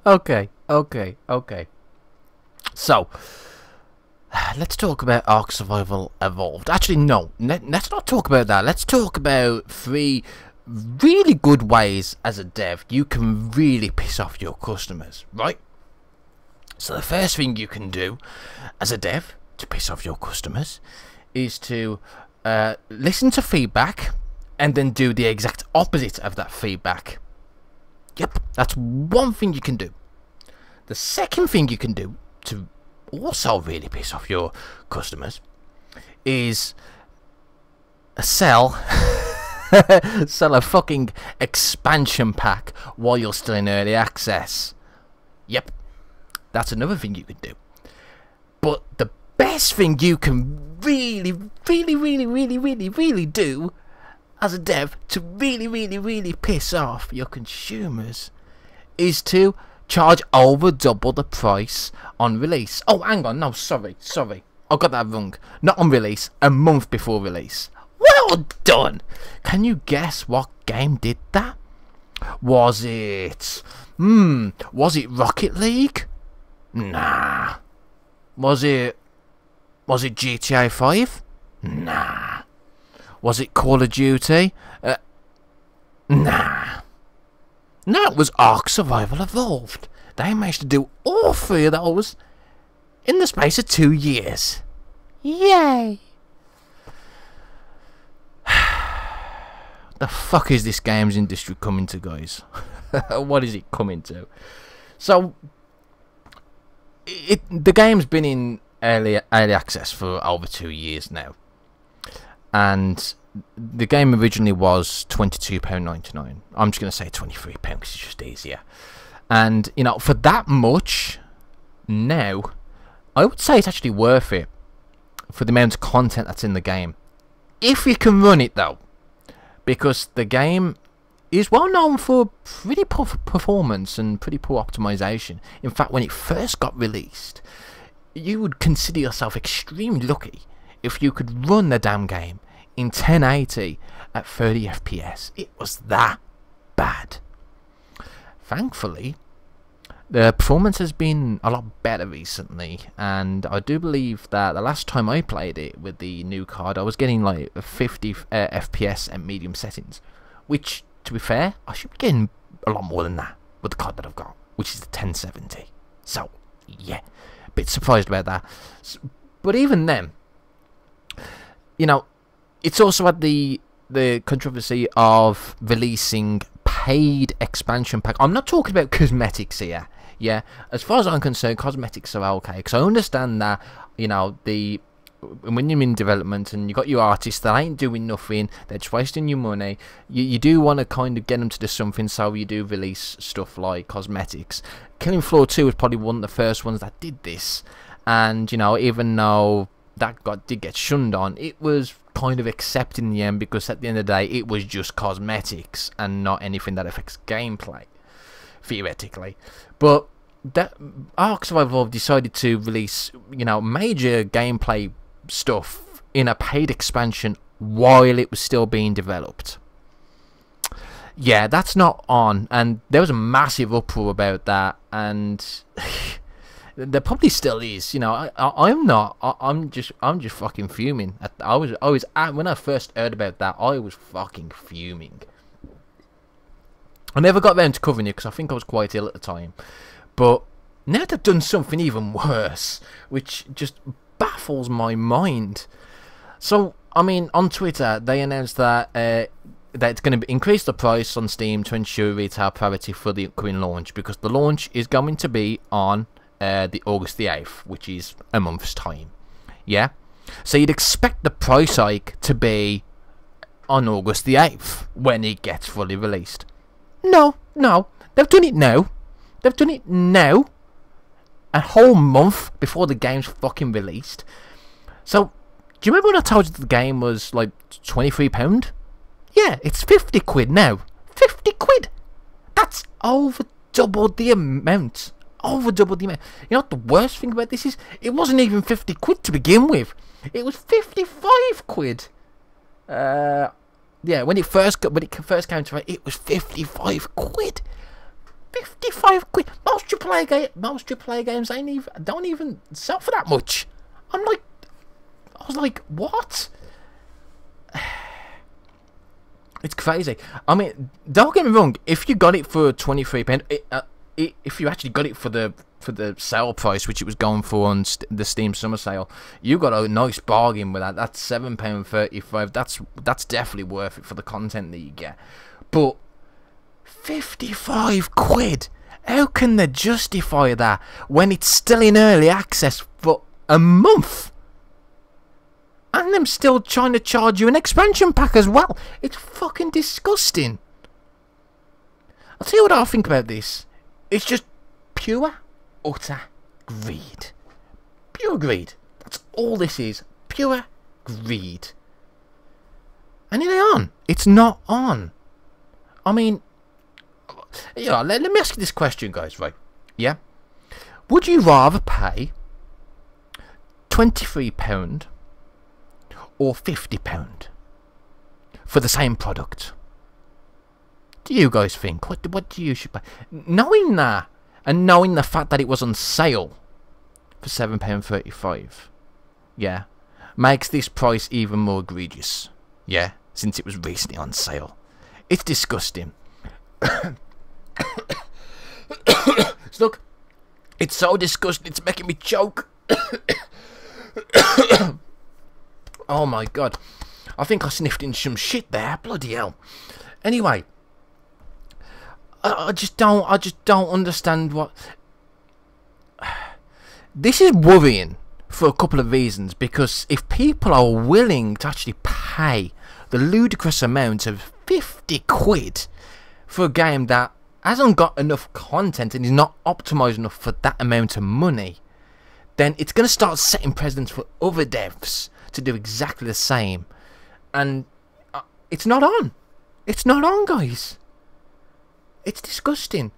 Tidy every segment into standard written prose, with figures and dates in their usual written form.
Okay, okay, okay. So, let's talk about Ark Survival Evolved. Actually, no, let's not talk about that. Let's talk about 3 really good ways as a dev you can really piss off your customers, right? So the first thing you can do as a dev to piss off your customers is to listen to feedback and then do the exact opposite of that feedback. Yep, that's one thing you can do. The second thing you can do to also really piss off your customers is sell a fucking expansion pack while you're still in early access. Yep, that's another thing you could do. But the best thing you can really do as a dev to really piss off your consumers is to charge over double the price on release. Oh, hang on, no, sorry, I got that wrong. Not on release, a month before release. Well done! Can you guess what game did that? Was it Rocket League? Nah. Was it GTA 5? Nah. Was it Call of Duty? Nah. No, it was Ark Survival Evolved. They managed to do all 3 of those in the space of 2 years. Yay! The fuck is this games industry coming to, guys? What is it coming to? So, the game's been in early access for over 2 years now, and the game originally was £22.99. I'm just going to say £23 because it's just easier. And, you know, for that much, now, I would say it's actually worth it for the amount of content that's in the game. If you can run it, though. Because the game is well known for pretty poor performance and pretty poor optimization. In fact, when it first got released, you would consider yourself extremely lucky if you could run the damn game in 1080 at 30 FPS. It was that bad. Thankfully, the performance has been a lot better recently, and I do believe that the last time I played it with the new card, I was getting like 50 FPS at medium settings, which, to be fair, I should be getting a lot more than that with the card that I've got, which is the 1070. So, yeah, a bit surprised about that. But even then, you know, it's also had the controversy of releasing paid expansion pack. I'm not talking about cosmetics here. Yeah, as far as I'm concerned, cosmetics are okay, because I understand that, you know, when you're in development and you got your artists that ain't doing nothing, they're just wasting your money, you do want to kind of get them to do something, so you do release stuff like cosmetics. Killing Floor 2 was probably one of the first ones that did this, and, you know, even though that did get shunned on, it was kind of accepted in the end, because at the end of the day, it was just cosmetics and not anything that affects gameplay, theoretically. But that Ark Survival decided to release, you know, major gameplay stuff in a paid expansion while it was still being developed. Yeah, that's not on, and there was a massive uproar about that, and there probably still is. You know, I'm just fucking fuming. When I first heard about that, I was fucking fuming. I never got around to covering it because I think I was quite ill at the time. But now they've done something even worse, which just baffles my mind. So, I mean, on Twitter, they announced that it's going to increase the price on Steam to ensure retail parity for the upcoming launch, because the launch is going to be on the August the 8th, which is a month's time. Yeah? So you'd expect the price hike to be on August the 8th, when it gets fully released. No, they've done it now. They've done it now, a whole month before the game's fucking released. So, do you remember when I told you that the game was like £23? Yeah, it's 50 quid now. 50 quid! That's over double the amount. Over double the amount. You know what the worst thing about this is? It wasn't even 50 quid to begin with. It was 55 quid. Yeah, when it first came to it was 55 quid. £55. Most AAA games don't even sell for that much. I was like, what? It's crazy. I mean, don't get me wrong. If you got it for £23, if you actually got it for the sale price, which it was going for on the Steam Summer Sale, you got a nice bargain with that. That's £7.35. That's definitely worth it for the content that you get. But £55? How can they justify that when it's still in early access for a month? And them still trying to charge you an expansion pack as well. It's fucking disgusting. I'll tell you what I think about this. It's just pure, utter greed. Pure greed. That's all this is. Pure greed. And it ain't on. It's not on. I mean, yeah, let me ask you this question, guys, right? Yeah? Would you rather pay £23 or £50 for the same product? Do you guys think? What do you should pay? Knowing that, and knowing the fact that it was on sale for £7.35, yeah, makes this price even more egregious. Yeah, since it was recently on sale. It's disgusting. Look, it's so disgusting, it's making me choke. Oh my god, I think I sniffed in some shit there. Bloody hell. Anyway, I just don't understand what. This is worrying for a couple of reasons, because if people are willing to actually pay the ludicrous amount of £50 for a game that hasn't got enough content and is not optimized enough for that amount of money, then it's going to start setting precedents for other devs to do exactly the same. And it's not on. It's not on, guys. It's disgusting.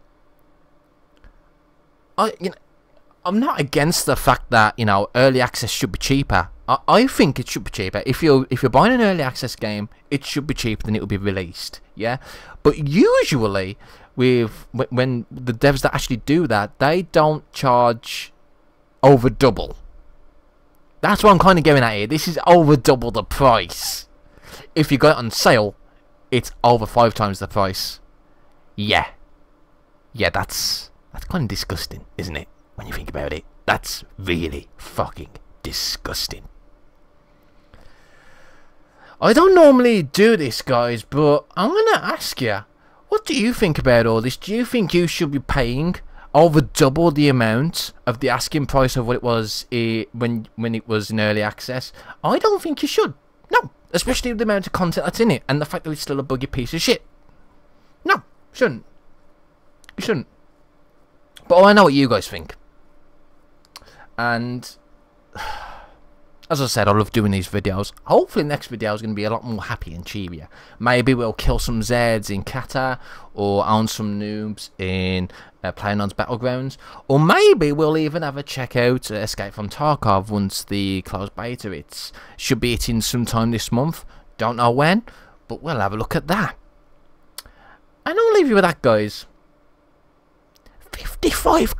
I'm not against the fact that, early access should be cheaper. I think it should be cheaper. If you're buying an early access game, it should be cheaper than it will be released. Yeah, but usually when the devs that actually do that, they don't charge over double. That's what I'm kind of going at here. This is over double the price. If you got it on sale, it's over 5 times the price. Yeah, that's kind of disgusting, isn't it? When you think about it, that's really fucking disgusting. I don't normally do this, guys, but I'm gonna ask you, what do you think about all this? Do you think you should be paying over double the amount of the asking price of what it was when it was in early access? I don't think you should. No, especially with the amount of content that's in it and the fact that it's still a buggy piece of shit. No, shouldn't. You shouldn't. But I know what you guys think. And as I said, I love doing these videos. Hopefully the next video is going to be a lot more happy and cheerier. Maybe we'll kill some Zeds in Qatar, or own some noobs in PlayerUnknown's Battlegrounds, or maybe we'll even have a check out Escape from Tarkov once the closed beta should be hitting sometime this month. Don't know when, but we'll have a look at that. And I'll leave you with that, guys. £55?